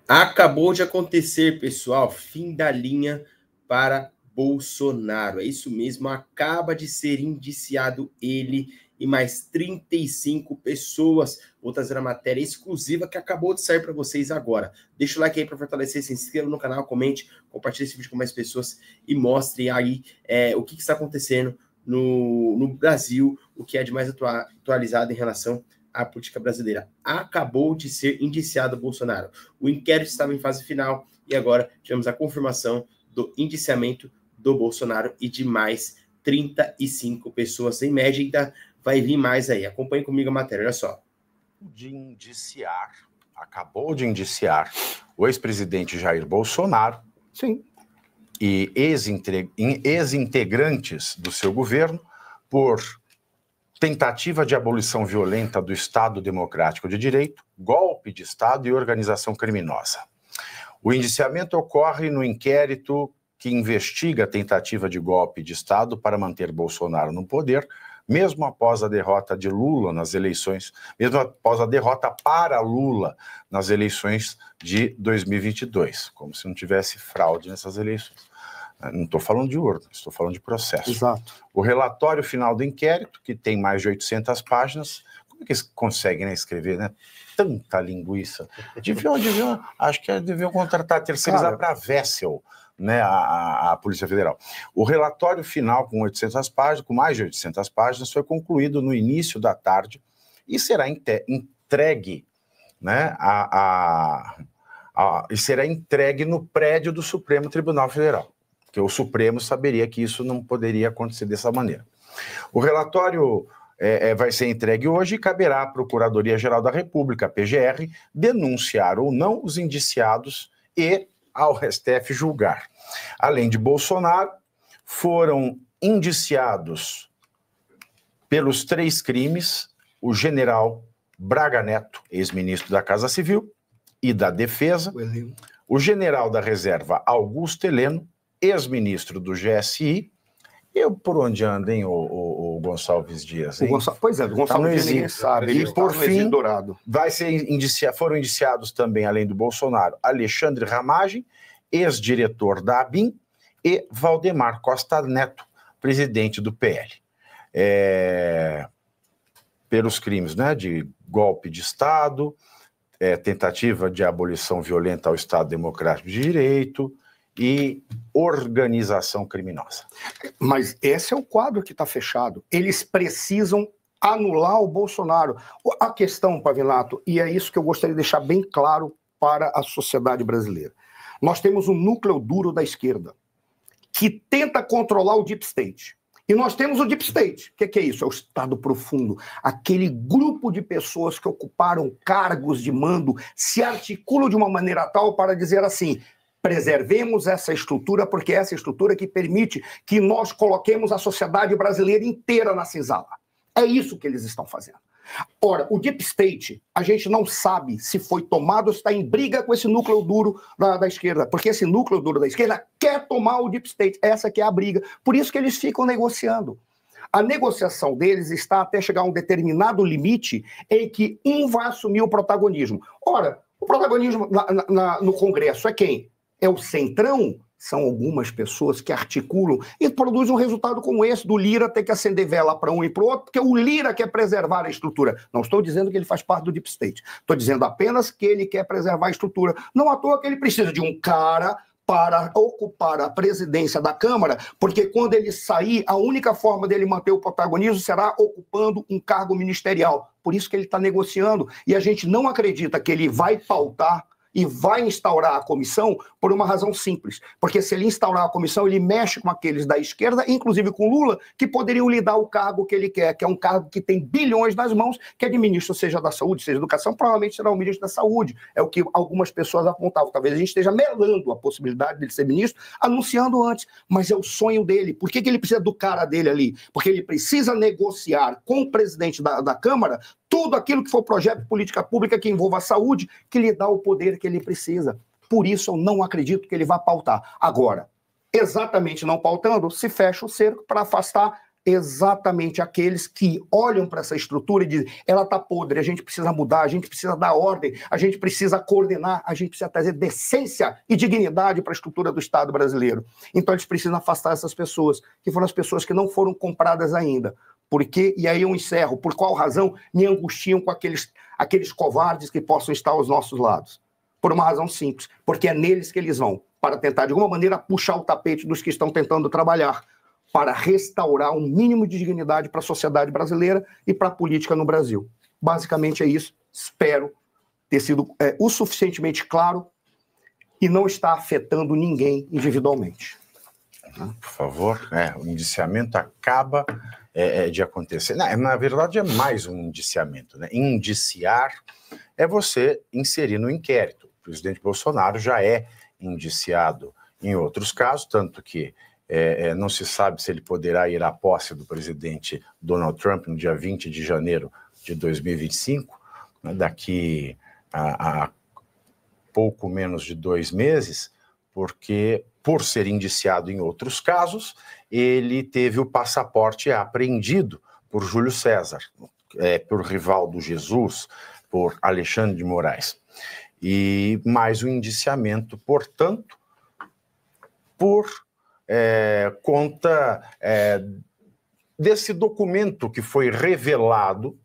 Acabou de acontecer, pessoal, fim da linha para Bolsonaro. É isso mesmo, acaba de ser indiciado ele e mais 35 pessoas. Vou trazer a matéria exclusiva que acabou de sair para vocês agora. Deixa o like aí para fortalecer, se inscreva no canal, comente, compartilhe esse vídeo com mais pessoas e mostre aí o que está acontecendo no Brasil, o que é de mais atualizado em relação à política brasileira. Acabou de ser indiciado Bolsonaro. O inquérito estava em fase final e agora tivemos a confirmação do indiciamento do Bolsonaro e de mais 35 pessoas. Em média, ainda vai vir mais aí. Acompanhe comigo a matéria, olha só. Acabou de indiciar o ex-presidente Jair Bolsonaro, sim, e ex-integrantes do seu governo por tentativa de abolição violenta do Estado Democrático de Direito, golpe de Estado e organização criminosa. O indiciamento ocorre no inquérito que investiga a tentativa de golpe de Estado para manter Bolsonaro no poder, mesmo após a derrota de Lula nas eleições, mesmo após a derrota para Lula nas eleições de 2022, como se não tivesse fraude nessas eleições. Não estou falando de urna, estou falando de processo. Exato. O relatório final do inquérito, que tem mais de 800 páginas, como é que eles conseguem, né, escrever, né, tanta linguiça? Acho que deviam contratar, terceirizar para a Wessel, né, a Polícia Federal. O relatório final, com 800 páginas, com mais de 800 páginas, foi concluído no início da tarde e será entregue, né, e será entregue no prédio do Supremo Tribunal Federal, porque o Supremo saberia que isso não poderia acontecer dessa maneira. O relatório vai ser entregue hoje e caberá à Procuradoria-Geral da República, a PGR, denunciar ou não os indiciados e ao STF julgar. Além de Bolsonaro, foram indiciados pelos 3 crimes o general Braga Neto, ex-ministro da Casa Civil e da Defesa, o general da Reserva Augusto Heleno, ex-ministro do GSI, por onde anda, hein, o Gonçalves Dias, hein? Pois é, o Gonçalves Dias ninguém sabe. E por fim, foram indiciados também, além do Bolsonaro, Alexandre Ramagem, ex-diretor da ABIN, e Valdemar Costa Neto, presidente do PL. Pelos crimes, né, de golpe de Estado, tentativa de abolição violenta ao Estado Democrático de Direito e organização criminosa. Mas esse é o quadro que está fechado. Eles precisam anular o Bolsonaro. A questão, Pavinato, e é isso que eu gostaria de deixar bem claro para a sociedade brasileira. Nós temos um núcleo duro da esquerda que tenta controlar o Deep State. E nós temos o Deep State. O que é isso? É o Estado profundo. Aquele grupo de pessoas que ocuparam cargos de mando se articulam de uma maneira tal para dizer assim: preservemos essa estrutura, porque é essa estrutura que permite que nós coloquemos a sociedade brasileira inteira na senzala. É isso que eles estão fazendo. Ora, o Deep State, a gente não sabe se foi tomado ou se está em briga com esse núcleo duro da esquerda, porque esse núcleo duro da esquerda quer tomar o Deep State, essa que é a briga. Por isso que eles ficam negociando. A negociação deles está até chegar a um determinado limite em que um vai assumir o protagonismo. Ora, o protagonismo no Congresso é quem? É o Centrão? São algumas pessoas que articulam e produzem um resultado como esse, do Lira ter que acender vela para um e para o outro, porque o Lira quer preservar a estrutura. Não estou dizendo que ele faz parte do Deep State. Estou dizendo apenas que ele quer preservar a estrutura. Não à toa que ele precisa de um cara para ocupar a presidência da Câmara, porque quando ele sair, a única forma dele manter o protagonismo será ocupando um cargo ministerial. Por isso que ele está negociando. E a gente não acredita que ele vai pautar e vai instaurar a comissão por uma razão simples. Porque se ele instaurar a comissão, ele mexe com aqueles da esquerda, inclusive com Lula, que poderiam lhe dar o cargo que ele quer, que é um cargo que tem bilhões nas mãos, que é de ministro, seja da saúde, seja da educação, provavelmente será o ministro da saúde. É o que algumas pessoas apontavam. Talvez a gente esteja melando a possibilidade dele ser ministro, anunciando antes. Mas é o sonho dele. Por que ele precisa do cara dele ali? Porque ele precisa negociar com o presidente da Câmara tudo aquilo que for projeto de política pública que envolva a saúde, que lhe dá o poder que ele precisa. Por isso eu não acredito que ele vá pautar. Agora, exatamente não pautando, se fecha o cerco para afastar exatamente aqueles que olham para essa estrutura e dizem, ela está podre, a gente precisa mudar, a gente precisa dar ordem, a gente precisa coordenar, a gente precisa trazer decência e dignidade para a estrutura do Estado brasileiro. Então eles precisam afastar essas pessoas, que foram as pessoas que não foram compradas ainda. Por quê? E aí eu encerro. Por qual razão me angustiam com aqueles covardes que possam estar aos nossos lados? Por uma razão simples, porque é neles que eles vão, para tentar, de alguma maneira, puxar o tapete dos que estão tentando trabalhar, para restaurar um mínimo de dignidade para a sociedade brasileira e para a política no Brasil. Basicamente é isso. Espero ter sido o suficientemente claro e não estar afetando ninguém individualmente. Por favor, o indiciamento acaba de acontecer. Na verdade, é mais um indiciamento, né? Indiciar é você inserir no inquérito. O presidente Bolsonaro já é indiciado em outros casos, tanto que não se sabe se ele poderá ir à posse do presidente Donald Trump no dia 20 de janeiro de 2025, né, daqui a pouco menos de 2 meses, porque, por ser indiciado em outros casos, ele teve o passaporte apreendido por Júlio César, por Rivaldo Jesus, por Alexandre de Moraes. E mais um indiciamento, portanto, por conta desse documento que foi revelado,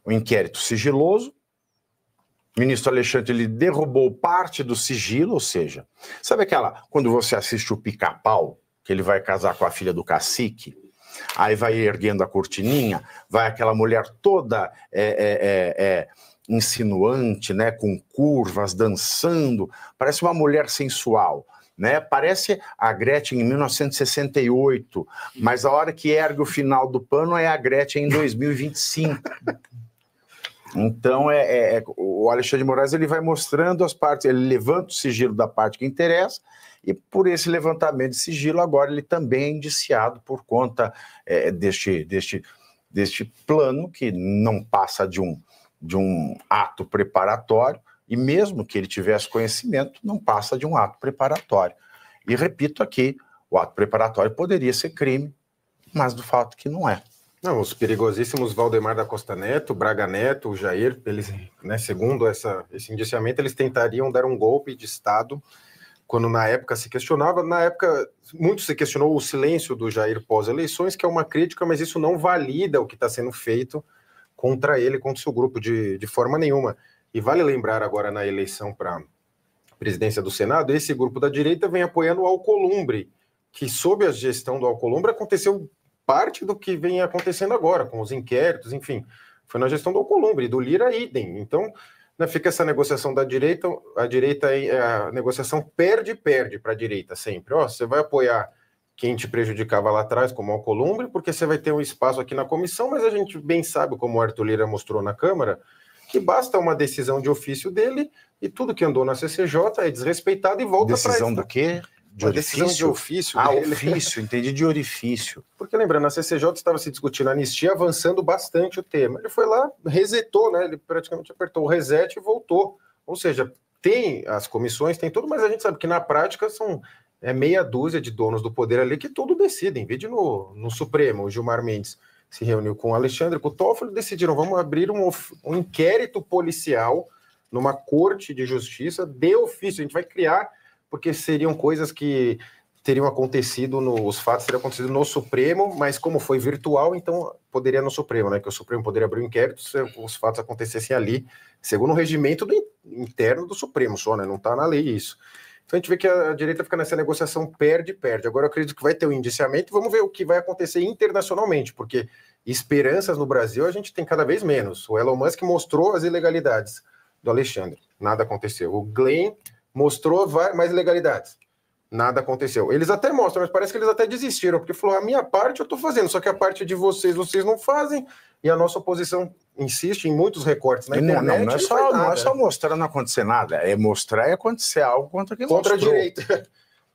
o inquérito sigiloso. O ministro Alexandre, ele derrubou parte do sigilo, ou seja, sabe quando você assiste o Pica-Pau, que ele vai casar com a filha do cacique, aí vai erguendo a cortininha, vai aquela mulher toda insinuante, né, com curvas, dançando, parece uma mulher sensual. Né? Parece a Gretchen em 1968, mas a hora que ergue o final do pano é a Gretchen em 2025. Então, o Alexandre de Moraes, ele vai mostrando as partes, ele levanta o sigilo da parte que interessa, e por esse levantamento de sigilo, agora ele também é indiciado por conta deste plano que não passa de um ato preparatório, e mesmo que ele tivesse conhecimento, não passa de um ato preparatório. E repito aqui, o ato preparatório poderia ser crime, mas do fato que não é. Não, os perigosíssimos Valdemar da Costa Neto, Braga Neto, o Jair, eles, né, segundo esse indiciamento, eles tentariam dar um golpe de Estado, quando na época se questionava, muito se questionou o silêncio do Jair pós-eleições, que é uma crítica, mas isso não valida o que está sendo feito contra ele, contra o seu grupo, de forma nenhuma. E vale lembrar agora na eleição para a presidência do Senado, esse grupo da direita vem apoiando o Alcolumbre, que sob a gestão do Alcolumbre aconteceu parte do que vem acontecendo agora, com os inquéritos, enfim, foi na gestão do Alcolumbre, do Lira idem. Então, né, fica essa negociação da direita, a negociação perde para a direita sempre. Você vai apoiar quem te prejudicava lá atrás, como o Alcolumbre, porque você vai ter um espaço aqui na comissão, mas a gente bem sabe, como o Arthur Lira mostrou na Câmara, que basta uma decisão de ofício dele e tudo que andou na CCJ é desrespeitado e volta para... Decisão do quê? De decisão de ofício. Ofício, entendi, de orifício. Porque lembrando, na CCJ estava se discutindo a anistia, avançando bastante o tema. Ele foi lá, resetou, né? Ele praticamente apertou o reset e voltou. Ou seja, tem as comissões, tem tudo, mas a gente sabe que na prática são meia dúzia de donos do poder ali que tudo decidem. Vide no Supremo, o Gilmar Mendes se reuniu com o Alexandre, com o Toffoli, decidiram, vamos abrir um inquérito policial numa corte de justiça de ofício. A gente vai criar, porque seriam coisas que teriam acontecido, os fatos teriam acontecido no Supremo, mas como foi virtual, então poderia no Supremo, né? Que o Supremo poderia abrir um inquérito se os fatos acontecessem ali, segundo o regimento interno do Supremo só, né? Não está na lei isso. Então a gente vê que a direita fica nessa negociação perde. Agora eu acredito que vai ter um indiciamento, vamos ver o que vai acontecer internacionalmente, porque esperanças no Brasil a gente tem cada vez menos. O Elon Musk mostrou as ilegalidades do Alexandre, nada aconteceu. O Glenn mostrou mais ilegalidades, nada aconteceu. Eles até mostram, mas parece que eles até desistiram, porque falou, a minha parte eu estou fazendo, só que a parte de vocês não fazem, e a nossa oposição insiste em muitos recortes na internet. Não é só mostrar não acontecer nada, é mostrar e acontecer algo contra quem contra mostrou. A direita.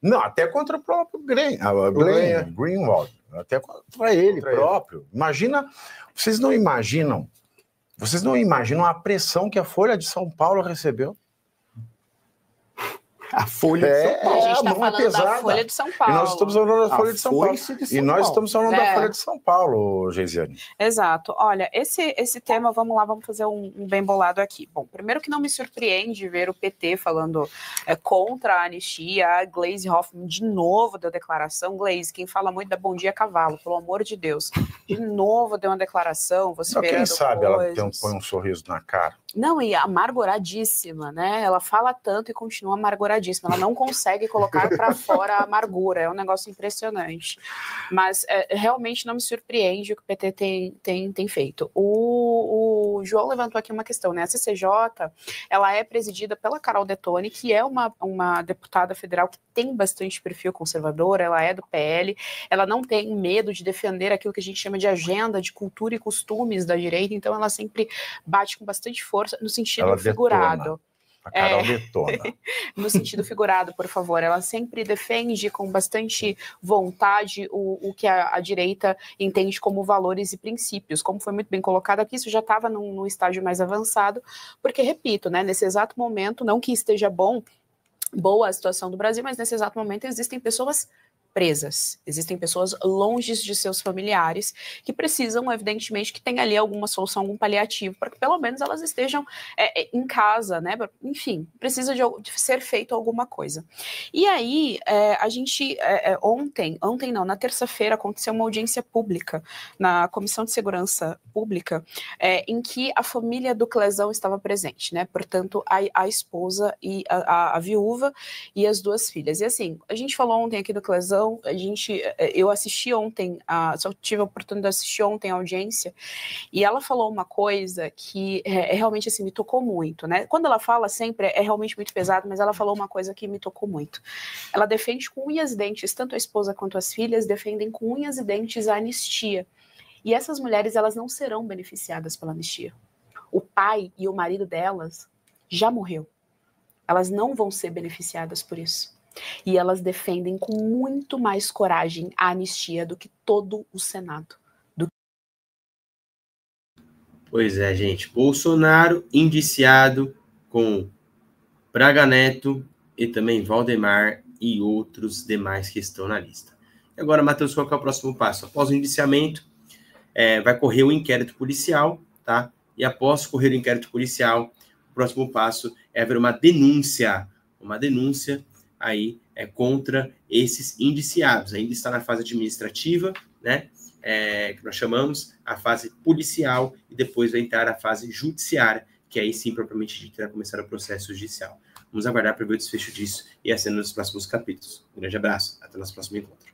Não, até contra o próprio Greenwald, até contra ele próprio. Imagina, vocês não imaginam a pressão que a Folha de São Paulo recebeu? A Folha de São Paulo. A gente está mão é falando da pesada. Folha de São Paulo. E nós estamos falando da Folha de São Paulo. Foice de São E nós Paulo. estamos falando da Folha de São Paulo, Geisiane. Exato. Olha, esse tema, vamos lá, vamos fazer um bem bolado aqui. Bom, primeiro que não me surpreende ver o PT falando contra a anistia, a Gleisi Hoffmann de novo deu declaração. Gleisi, quem fala muito da Bom Dia Cavalo, pelo amor de Deus, de novo deu uma declaração, você Quem sabe ela coisas. põe um sorriso na cara. Não, e amarguradíssima, né? Ela fala tanto e continua amarguradíssima. Ela não consegue colocar para fora a amargura. É um negócio impressionante. Mas realmente não me surpreende o que o PT tem feito. O João levantou aqui uma questão, né? A CCJ, ela é presidida pela Carol Detoni, que é uma deputada federal que tem bastante perfil conservador, ela é do PL, ela não tem medo de defender aquilo que a gente chama de agenda de cultura e costumes da direita, então ela sempre bate com bastante força no sentido Ela figurado. detona. A Carol detona. No sentido figurado, por favor. Ela sempre defende com bastante vontade o que a direita entende como valores e princípios. Como foi muito bem colocado aqui, isso já estava num estágio mais avançado, porque, repito, né, nesse exato momento, não que esteja boa a situação do Brasil, mas nesse exato momento existem pessoas presas, existem pessoas longe de seus familiares que precisam, evidentemente, que tenha ali alguma solução, algum paliativo, para que pelo menos elas estejam em casa, né? Enfim, precisa de ser feito alguma coisa. E aí, a gente, ontem não, na terça-feira aconteceu uma audiência pública na Comissão de Segurança Pública, em que a família do Clezão estava presente, né? Portanto, a esposa e a viúva e as duas filhas. E assim, a gente falou ontem aqui do Clezão, eu assisti ontem, só tive a oportunidade de assistir ontem a audiência, e ela falou uma coisa que realmente assim, me tocou muito, né? Quando ela fala sempre é realmente muito pesado, mas ela falou uma coisa que me tocou muito. Ela defende com unhas e dentes, tanto a esposa quanto as filhas defendem com unhas e dentes a anistia. E essas mulheres, elas não serão beneficiadas pela anistia. O pai e o marido delas já morreu. Elas não vão ser beneficiadas por isso. E elas defendem com muito mais coragem a anistia do que todo o Senado. Pois é, gente. Bolsonaro indiciado com Braga Neto e também Valdemar e outros demais que estão na lista. E agora, Matheus, qual que é o próximo passo? Após o indiciamento, vai correr o inquérito policial, tá? E após correr o inquérito policial, o próximo passo é haver uma denúncia aí contra esses indiciados. Ainda está na fase administrativa, né? Que nós chamamos a fase policial, e depois vai entrar a fase judiciária, que aí sim, propriamente dito, vai começar o processo judicial. Vamos aguardar para ver o desfecho disso e a cena nos próximos capítulos. Um grande abraço, até o nosso próximo encontro.